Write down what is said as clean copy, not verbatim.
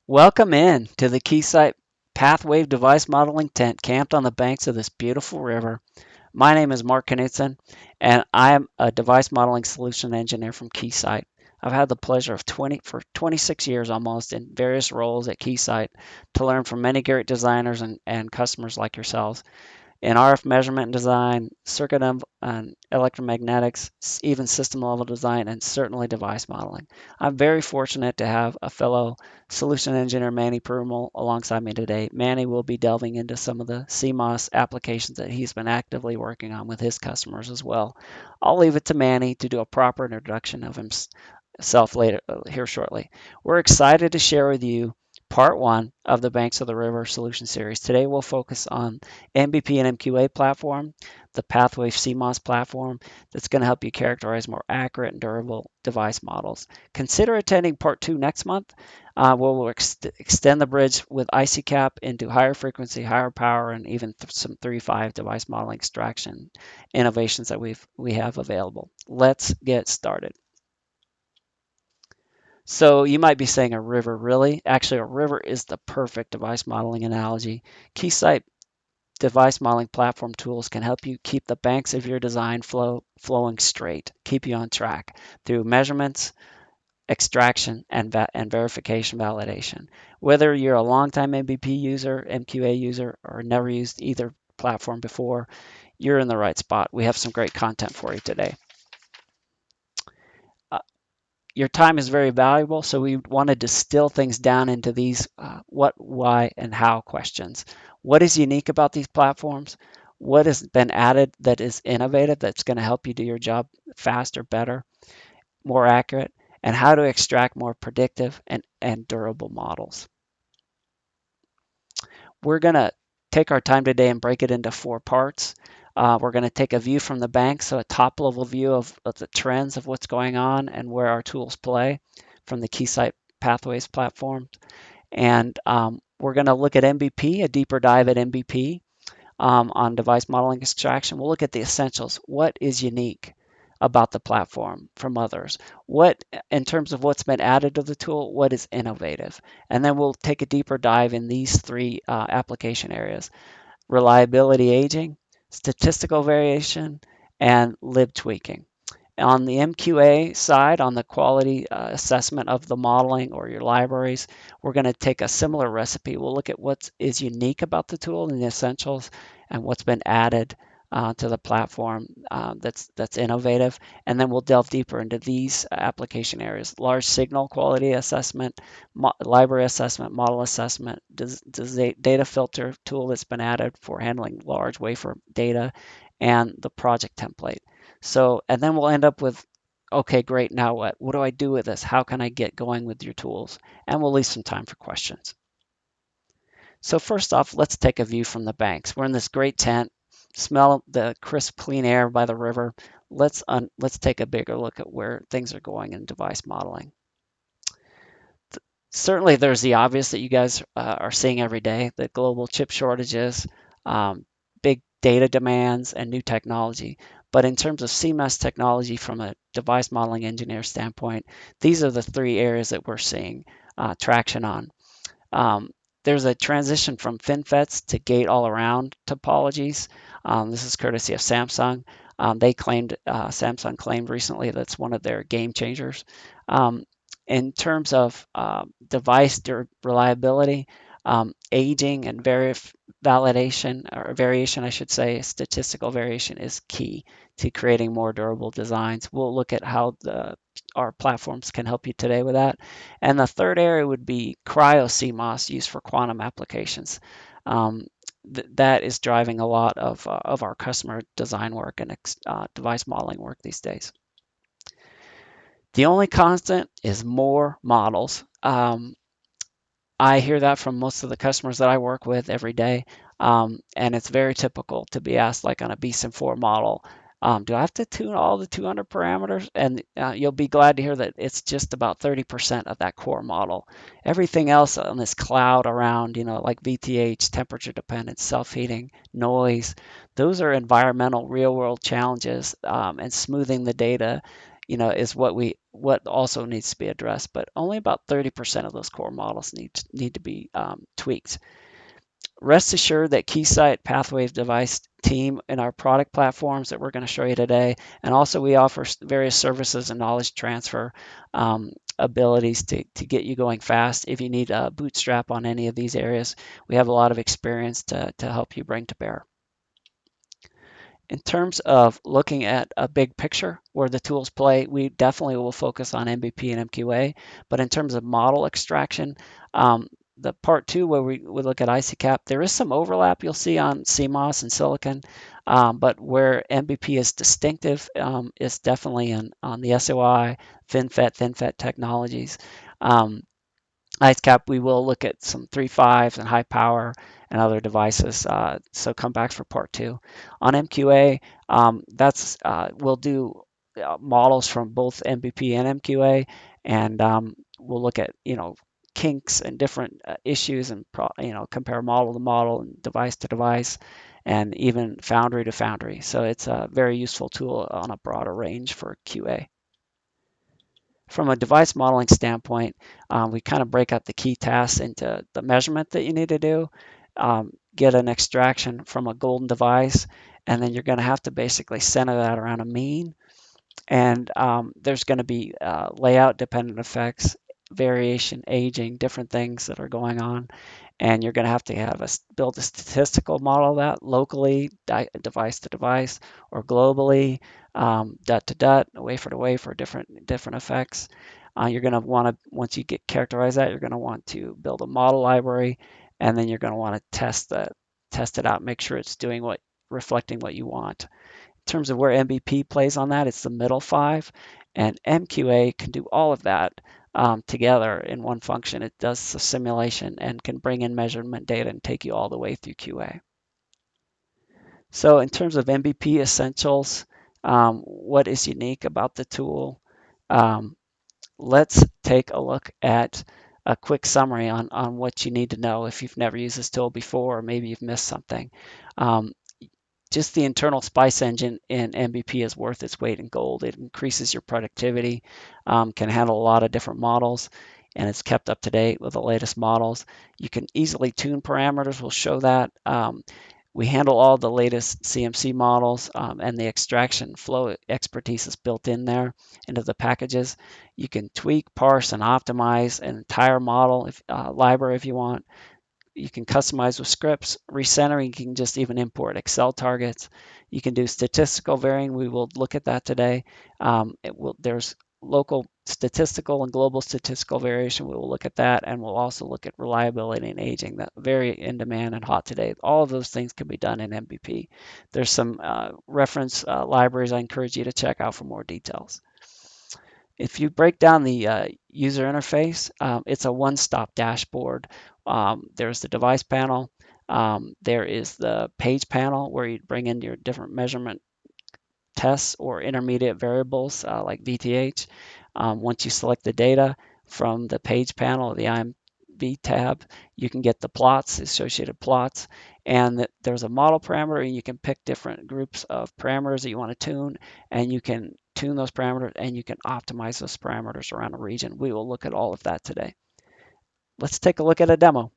Welcome in to the Keysight PathWave device modeling tent camped on the banks of this beautiful river. My name is Mark Knutson, and I am a device modeling solution engineer from Keysight. I've had the pleasure of 26 years almost in various roles at Keysight to learn from many great designers and customers like yourselves in RF measurement and design, circuit and electromagnetics, even system level design, and certainly device modeling. I'm very fortunate to have a fellow solution engineer, Manny Perumal, alongside me today. Manny will be delving into some of the CMOS applications that he's been actively working on with his customers as well. I'll leave it to Manny to do a proper introduction of himself later here shortly. We're excited to share with you part one of the Banks of the River Solution Series. Today we'll focus on MBP and MQA platform, the PathWave CMOS platform that's going to help you characterize more accurate and durable device models. Consider attending part two next month, where we'll extend the bridge with ICCAP into higher frequency, higher power, and even some 3.5 device modeling extraction innovations that we have available. Let's get started. So you might be saying a river, really? Actually, a river is the perfect device modeling analogy. Keysight device modeling platform tools can help you keep the banks of your design flowing straight, keep you on track through measurements, extraction, and verification validation. Whether you're a longtime MBP user, MQA user, or never used either platform before, you're in the right spot. We have some great content for you today. Uh, your time is very valuable, so we want to distill things down into these what, why, and how questions. What is unique about these platforms? What has been added that is innovative that's going to help you do your job faster, better, more accurate? And how to extract more predictive and durable models. We're going to take our time today and break it into four parts. We're going to take a view from the bank, so a top level view of the trends of what's going on and where our tools play from the Keysight Pathways platform. And we're going to look at MBP, a deeper dive at MBP on device modeling extraction. We'll look at the essentials. What is unique about the platform from others? What, in terms of what's been added to the tool, what is innovative? And then we'll take a deeper dive in these three application areas: reliability aging, statistical variation, and lib tweaking. On the MQA side, on the quality assessment of the modeling or your libraries, we're going to take a similar recipe. We'll look at what is unique about the tool and the essentials and what's been added to the platform that's innovative. And then we'll delve deeper into these application areas: large signal quality assessment, library assessment, model assessment, data filter tool that's been added for handling large wafer data, and the project template. So, and then we'll end up with, okay, great, now what? What do I do with this? How can I get going with your tools? And we'll leave some time for questions. So first off, let's take a view from the banks. We're in this great tent, smell the crisp, clean air by the river. Let's take a bigger look at where things are going in device modeling. Certainly, there's the obvious that you guys are seeing every day: the global chip shortages, big data demands, and new technology. But in terms of CMOS technology from a device modeling engineer standpoint, these are the three areas that we're seeing traction on. There's a transition from FinFETs to gate-all-around topologies. This is courtesy of Samsung. Samsung claimed recently that's one of their game changers. In terms of device reliability, aging and validation, or variation, I should say, statistical variation is key to creating more durable designs. We'll look at how our platforms can help you today with that. And the third area would be cryo CMOS used for quantum applications. That is driving a lot of our customer design work and device modeling work these days. The only constant is more models. I hear that from most of the customers that I work with every day, and it's very typical to be asked, like on a BSIM4 model, do I have to tune all the 200 parameters? And you'll be glad to hear that it's just about 30% of that core model. Everything else on this cloud around, like VTH, temperature dependence, self-heating, noise, those are environmental real-world challenges, and smoothing the data is what also needs to be addressed. But only about 30% of those core models need to be tweaked. Rest assured that Keysight PathWave device team in our product platforms that we're going to show you today, and also we offer various services and knowledge transfer abilities to get you going fast. If you need a bootstrap on any of these areas, we have a lot of experience to help you bring to bear. In terms of looking at a big picture where the tools play, we definitely will focus on MBP and MQA. But in terms of model extraction, the part 2 where we look at ICCAP, there is some overlap you'll see on CMOS and silicon, but where MBP is distinctive is definitely on the SOI, FinFET technologies. ICCAP, we will look at some 3.5s and high power and other devices. So come back for part 2. On MQA, we'll do models from both MBP and MQA, and we'll look at kinks and different issues, and compare model to model and device to device, and even foundry to foundry. So it's a very useful tool on a broader range for QA. From a device modeling standpoint, we kind of break up the key tasks into the measurement that you need to do, get an extraction from a golden device, and then you're going to have to basically center that around a mean. And there's going to be layout dependent effects, variation, aging, different things that are going on. And you're going to have build a statistical model of that locally, device to device, or globally, dot to dot, wafer to wafer, different effects. You're going to want to, once you characterize that, you're going to want to build a model library, and then you're going to want to test it out, make sure it's reflecting what you want. In terms of where MBP plays on that, it's the middle 5, and MQA can do all of that together in one function. It does the simulation and can bring in measurement data and take you all the way through QA. So in terms of MBP essentials, what is unique about the tool? Let's take a look at a quick summary on what you need to know if you've never used this tool before, or maybe you've missed something. Just the internal SPICE engine in MBP is worth its weight in gold. It increases your productivity, can handle a lot of different models, and it's kept up to date with the latest models. You can easily tune parameters. We'll show that. We handle all the latest CMC models, and the extraction flow expertise is built in there into the packages. You can tweak, parse, and optimize an entire model library if you want. You can customize with scripts. Recentering, you can just even import Excel targets. You can do statistical varying. We will look at that today. There's local statistical and global statistical variation. We will look at that, and we'll also look at reliability and aging. That's very in demand and hot today. All of those things can be done in MBP. There's some reference libraries I encourage you to check out for more details. If you break down the user interface, it's a one-stop dashboard. There's the device panel. There is the page panel where you bring in your different measurement tests or intermediate variables like VTH. Once you select the data from the page panel, the IMV tab, you can get the plots, associated plots, and there's a model parameter, and you can pick different groups of parameters that you want to tune, and you can tune those parameters, and you can optimize those parameters around a region. We will look at all of that today. Let's take a look at a demo.